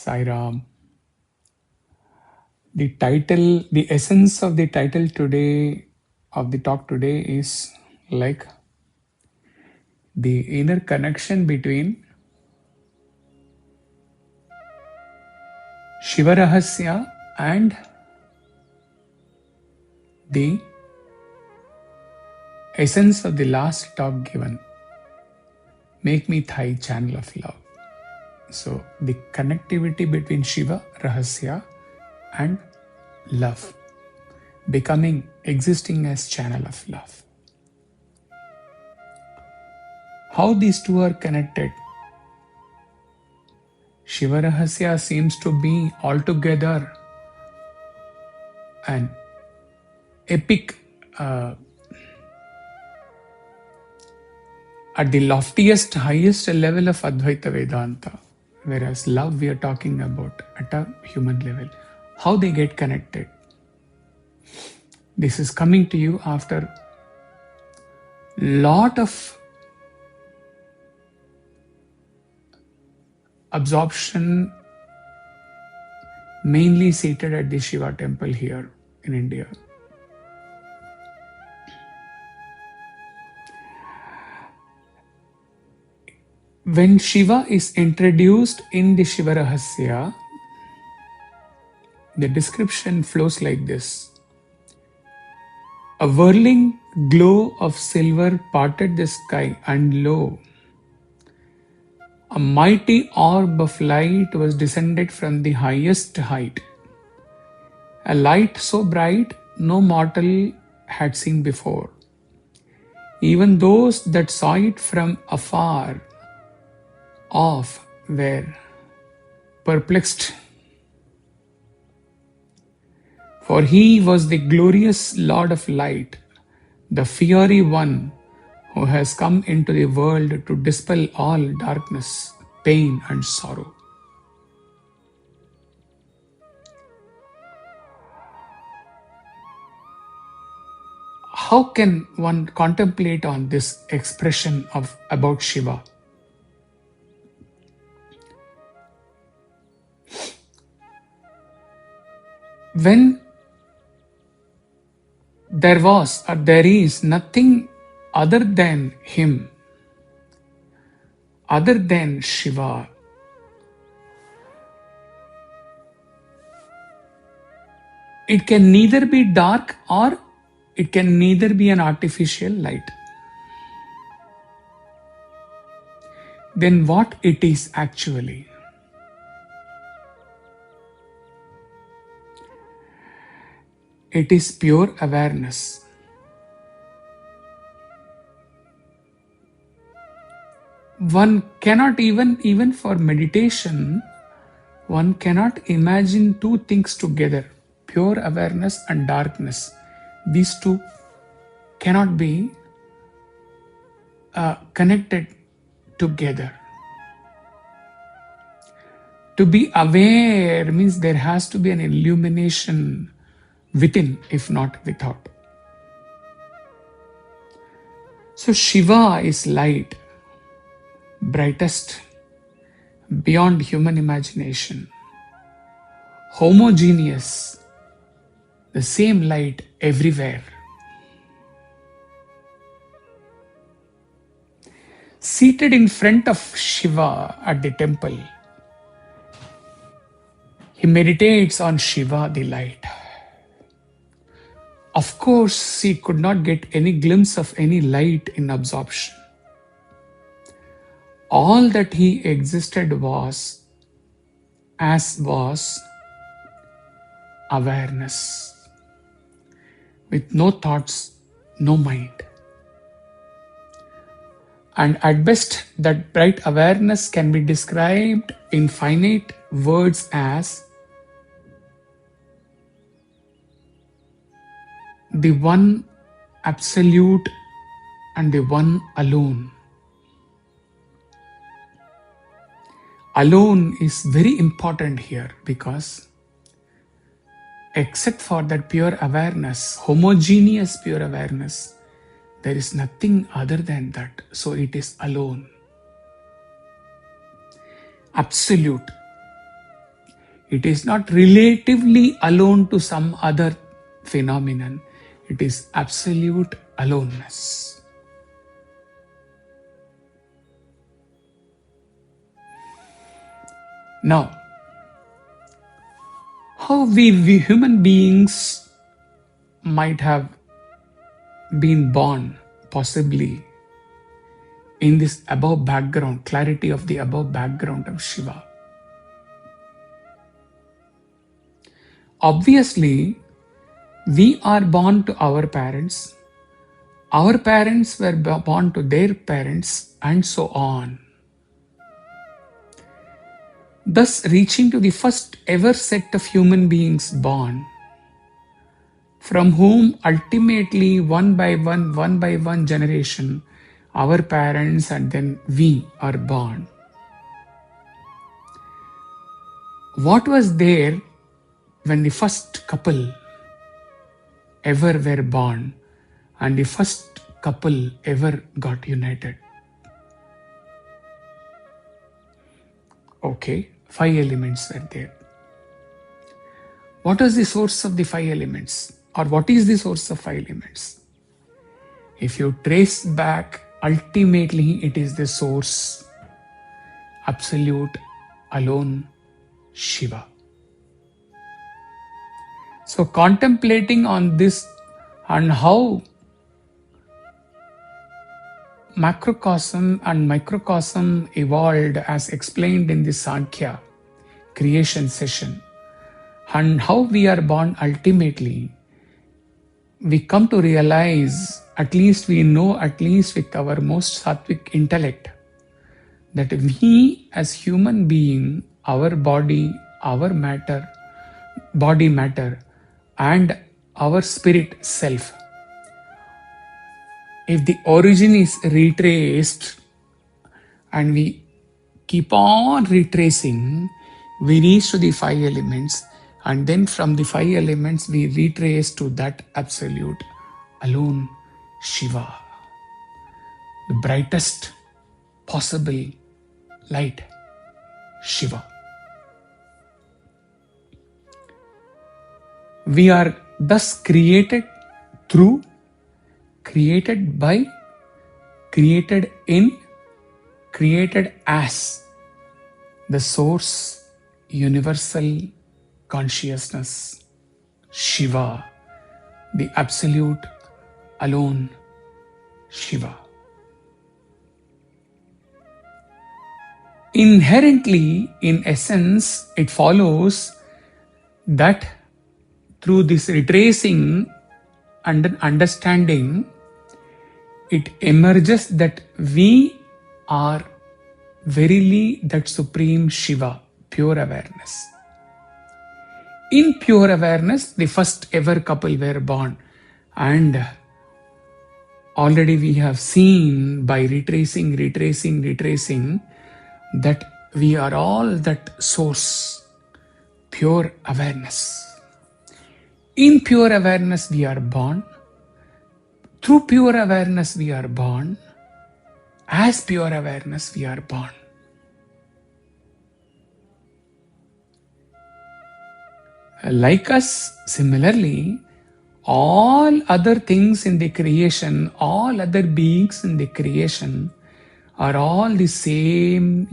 Sai Ram. The title, the essence of the title today, of the talk today is like the inner connection between Shiva Rahasya and the essence of the last talk given. Make me thy channel of love. So the connectivity between Shiva, Rahasya and love, becoming, existing as channel of love. How these two are connected? Shiva Rahasya seems to be altogether an epic, at the loftiest, highest level of Advaita Vedanta, whereas love we are talking about at a human level. How they get connected? This is coming to you after lot of absorption, mainly seated at the Shiva temple here in India. When Shiva is introduced in the Shiva Rahasya, the description flows like this. A whirling glow of silver parted the sky, and lo, a mighty orb of light was descended from the highest height. A light so bright no mortal had seen before. Even those that saw it from afar off were perplexed. For he was the glorious Lord of Light, the fiery one who has come into the world to dispel all darkness, pain and sorrow. How can one contemplate on this expression of about Shiva? When there was or there is nothing other than him, other than Shiva, it can neither be dark or it can neither be an artificial light. Then what it is actually? It is pure awareness. One cannot even for meditation, one cannot imagine two things together, pure awareness and darkness. These two cannot be connected together. To be aware means there has to be an illumination within, if not without. So Shiva is light, brightest, beyond human imagination, homogeneous, the same light everywhere. Seated in front of Shiva at the temple, he meditates on Shiva, the light. Of course, he could not get any glimpse of any light in absorption. All that he existed was awareness, with no thoughts, no mind. And at best, that bright awareness can be described in finite words as the one absolute and the one alone. Alone is very important here because except for that pure awareness, homogeneous pure awareness, there is nothing other than that. So it is alone. Absolute. It is not relatively alone to some other phenomenon. It is absolute aloneness. Now, how we human beings might have been born, possibly, in this above background, clarity of the above background of Shiva. Obviously, we are born to our parents were born to their parents, and so on. Thus, reaching to the first ever set of human beings born, from whom ultimately one by one generation, our parents and then we are born. What was there when the first couple ever were born and the first couple ever got united? Okay, 5 elements were there. What was the source of the 5 elements? Or what is the source of 5 elements? If you trace back, ultimately it is the source, absolute, alone, Shiva. So contemplating on this and how macrocosm and microcosm evolved as explained in the Sankhya creation session, and how we are born ultimately, we come to realize, at least we know, at least with our most sattvic intellect, that we as human being, our body, our matter, body matter, and our spirit self, if the origin is retraced and we keep on retracing, we reach to the 5 elements, and then from the 5 elements we retrace to that absolute alone Shiva, the brightest possible light, Shiva. We are thus created through, created by, created in, created as the source, universal consciousness, Shiva, the absolute alone Shiva. Inherently, in essence, it follows that through this retracing and understanding, it emerges that we are verily that supreme Shiva, pure awareness. In pure awareness, the first ever couple were born, and already we have seen by retracing that we are all that source, pure awareness. In pure awareness we are born, through pure awareness we are born, as pure awareness we are born. Like us, similarly, all other things in the creation, all other beings in the creation are all the same,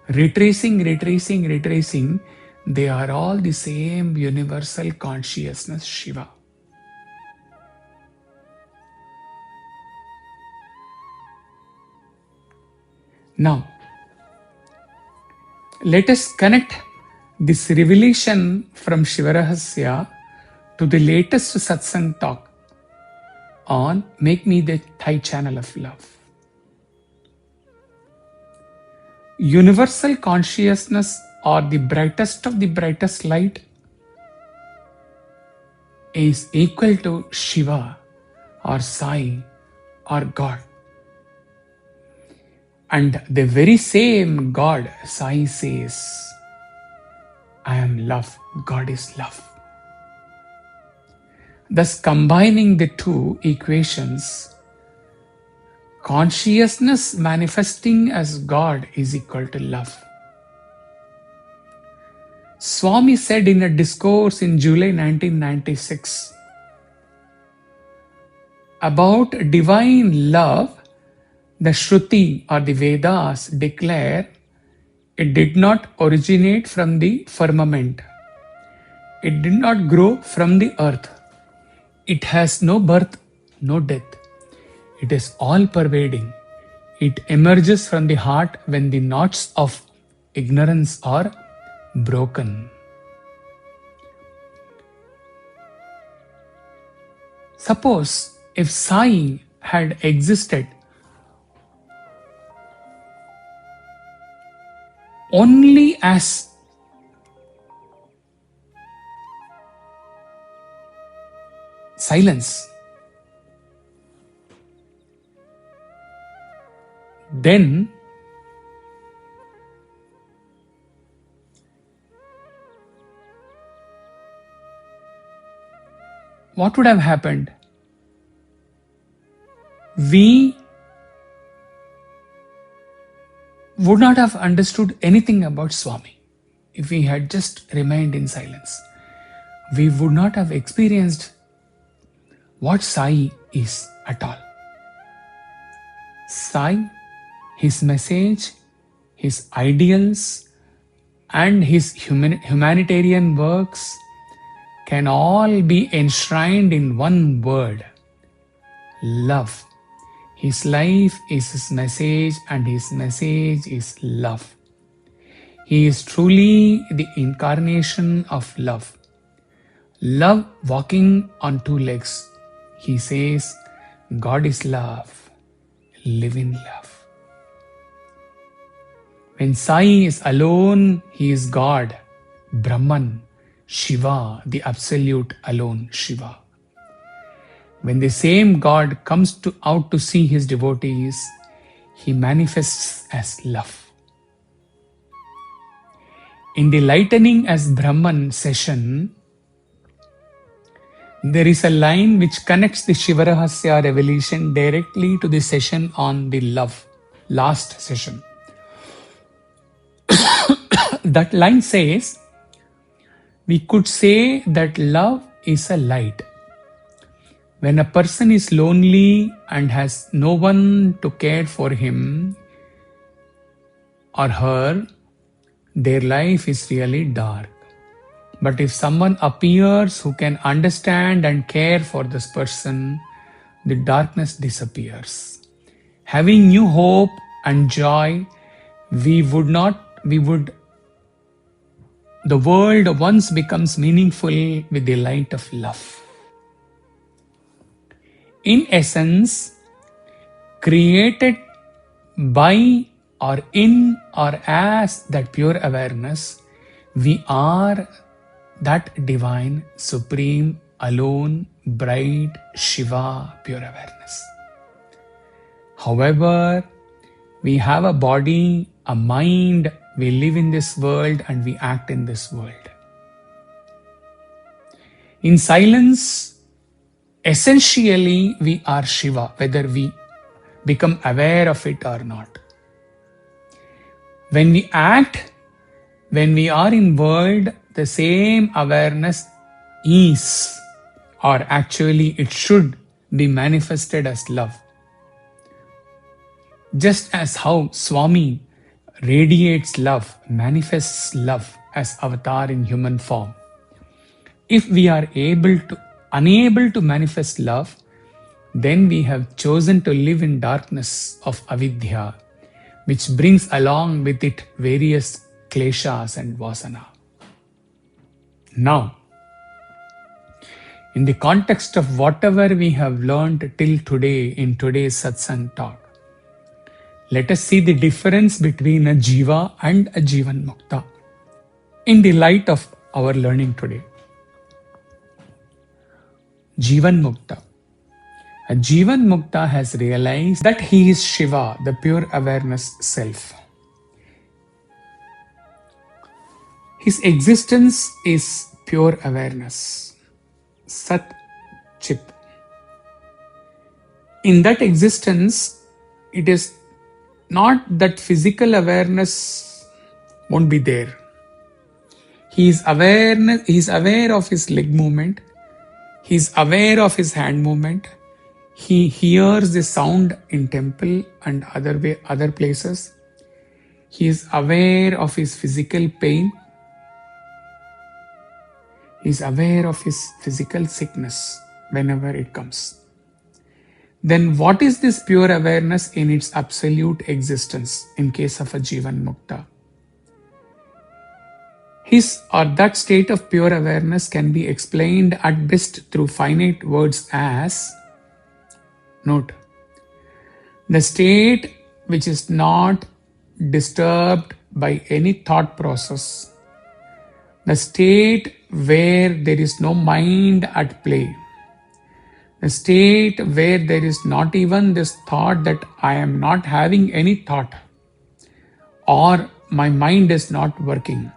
retracing, they are all the same universal consciousness, Shiva. Now, let us connect this revelation from Shiva Rahasya to the latest Satsang talk on Make Me the Thai Channel of Love. Universal consciousness, or the brightest of the brightest light, is equal to Shiva or Sai or God. And the very same God, Sai, says, I am love, God is love. Thus, combining the two equations, consciousness manifesting as God is equal to love. Swami said in a discourse in July 1996 about divine love, the Shruti or the Vedas declare it did not originate from the firmament. It did not grow from the earth. It has no birth, no death. It is all pervading. It emerges from the heart when the knots of ignorance are broken. Suppose if Sai had existed only as silence, then what would have happened? We would not have understood anything about Swami if we had just remained in silence. We would not have experienced what Sai is at all. Sai, his message, his ideals, and his humanitarian works can all be enshrined in one word: love. His life is his message, and his message is love. He is truly the incarnation of love. Love walking on two legs. He says, God is love. Live in love. When Sai is alone, he is God, Brahman, Shiva, the absolute alone Shiva. When the same God comes out to see his devotees, he manifests as love. In the Lightening as Brahman session, there is a line which connects the Shiva Rahasya revelation directly to the session on the love, last session. That line says, we could say that love is a light. When a person is lonely and has no one to care for him or her, their life is really dark. But if someone appears who can understand and care for this person, the darkness disappears. Having new hope and joy, the world once becomes meaningful with the light of love. In essence, created by or in or as that pure awareness, we are that divine, supreme, alone, bright Shiva pure awareness. However, we have a body, a mind, we live in this world and we act in this world. In silence, essentially we are Shiva, whether we become aware of it or not. When we act, when we are in world, the same awareness is, or actually it should be manifested as love. Just as how Swami radiates love, manifests love as avatar in human form. If we are unable to manifest love, then we have chosen to live in darkness of avidya, which brings along with it various kleshas and vasana. Now, in the context of whatever we have learned till today in today's Satsang talk, let us see the difference between a Jiva and a Jivan Mukta in the light of our learning today. Jivan Mukta. A Jivan Mukta has realized that he is Shiva, the pure awareness self. His existence is pure awareness, Sat Chit. In that existence, it is not that physical awareness won't be there. He is aware of his leg movement. He is aware of his hand movement. He hears the sound in temple and other places. He is aware of his physical pain. He is aware of his physical sickness whenever it comes. Then what is this pure awareness in its absolute existence in case of a Jivan Mukta? His or that state of pure awareness can be explained at best through finite words as, note, the state which is not disturbed by any thought process, the state where there is no mind at play, the state where there is not even this thought that I am not having any thought, or my mind is not working,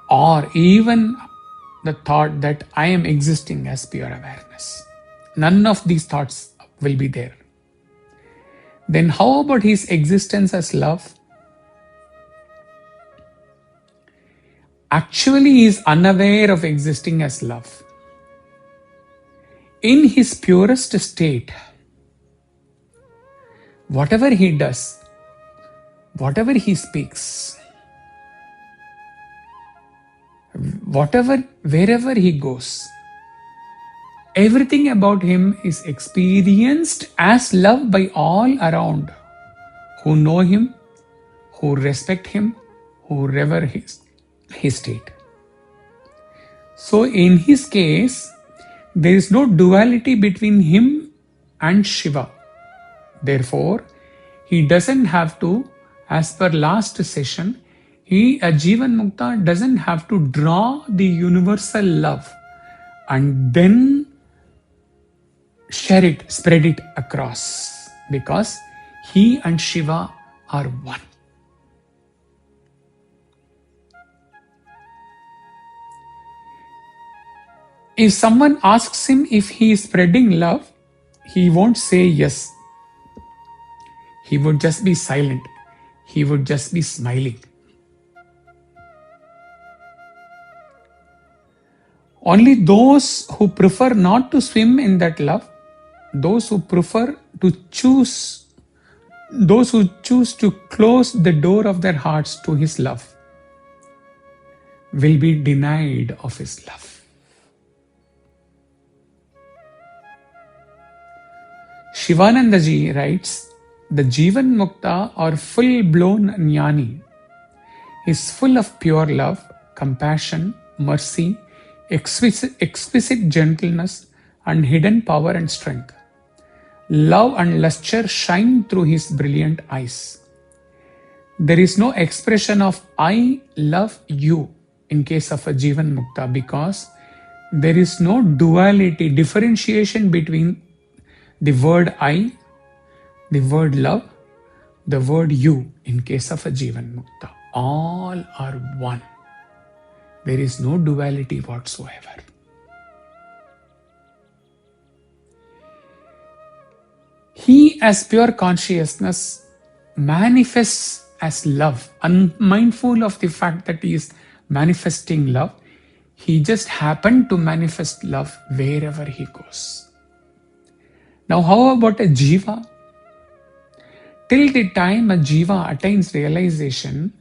or even the thought that I am existing as pure awareness. None of these thoughts will be there. Then how about his existence as love? Actually, he is unaware of existing as love. In his purest state, whatever he does, whatever he speaks, wherever he goes, everything about him is experienced as love by all around who know him, who respect him, who revere his state. So in his case, there is no duality between him and Shiva. Therefore, he doesn't have to, as per last session, a Jivan Mukta doesn't have to draw the universal love and then share it, spread it across, because he and Shiva are one. If someone asks him if he is spreading love, he won't say yes. He would just be silent. He would just be smiling. Only those who prefer not to swim in that love, those who choose to close the door of their hearts to his love, will be denied of his love. Shivanandaji writes, the Jivan Mukta or full-blown Jnani is full of pure love, compassion, mercy, exquisite gentleness, and hidden power and strength. Love and luster shine through his brilliant eyes. There is no expression of I love you in case of a Jivan Mukta, because there is no duality, differentiation between the word I, the word love, the word you in case of a Jivan Mukta. All are one. There is no duality whatsoever. He as pure consciousness manifests as love, unmindful of the fact that he is manifesting love. He just happened to manifest love wherever he goes. Now how about a Jiva? Till the time a Jiva attains realization,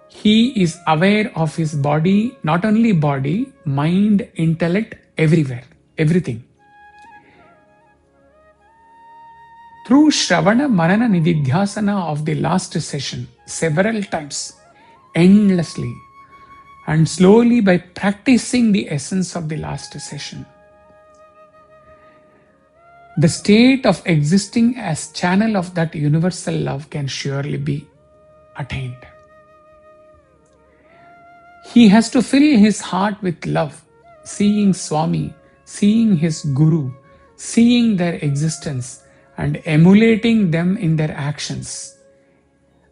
he is aware of his body, not only body, mind, intellect, everywhere, everything. Through Shravana, Manana, Nididhyasana of the last session, several times, endlessly, and slowly by practicing the essence of the last session, the state of existing as channel of that universal love can surely be attained. He has to fill his heart with love, seeing Swami, seeing his Guru, seeing their existence and emulating them in their actions,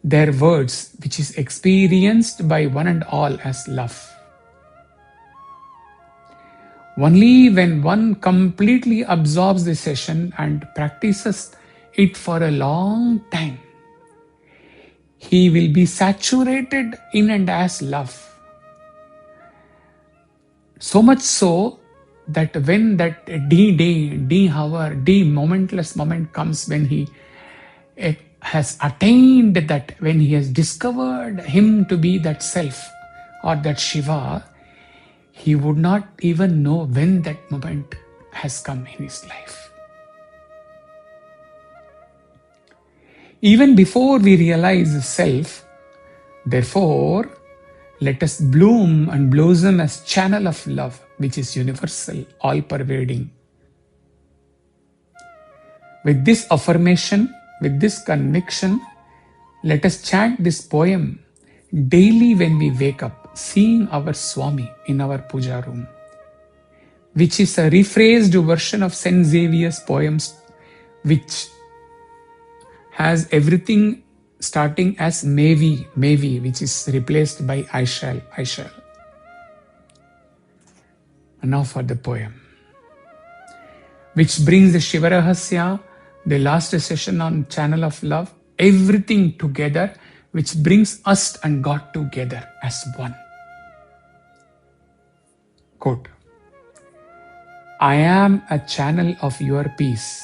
their words, which is experienced by one and all as love. Only when one completely absorbs the session and practices it for a long time, he will be saturated in and as love. So much so that when that D-day, D-hour, D-momentless moment comes, when he has attained that, when he has discovered him to be that self or that Shiva, he would not even know when that moment has come in his life. Even before we realize the self, therefore, let us bloom and blossom as channel of love, which is universal, all-pervading. With this affirmation, with this conviction, let us chant this poem daily when we wake up, seeing our Swami in our puja room, which is a rephrased version of Saint Xavier's poems, which has everything starting as maybe, which is replaced by I shall. And now for the poem, which brings the Shiva Rahasya, the last session on Channel of Love, everything together, which brings us and God together as one. Quote, I am a channel of your peace.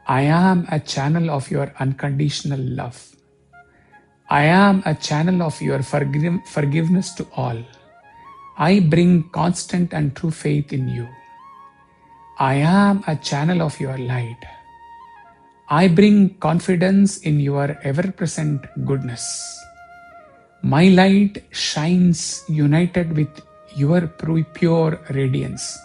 I am a channel of your unconditional love. I am a channel of your forgiveness to all. I bring constant and true faith in you. I am a channel of your light. I bring confidence in your ever-present goodness. My light shines united with your pure radiance.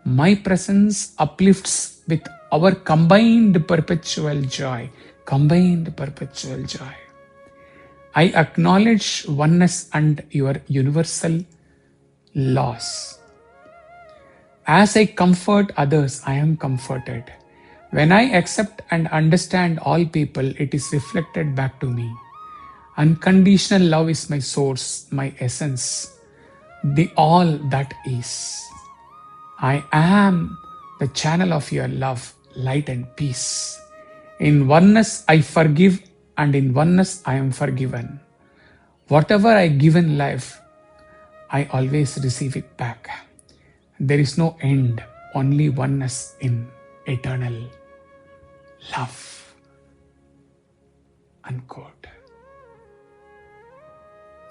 My presence uplifts with our combined perpetual joy. I acknowledge oneness and your universal laws. As I comfort others, I am comforted. When I accept and understand all people, it is reflected back to me. Unconditional love is my source, my essence, the all that is. I am the channel of your love, light and peace. In oneness I forgive, and in oneness I am forgiven. Whatever I give in life, I always receive it back. There is no end, only oneness in eternal love. Unquote.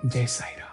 Jai Sai Ram.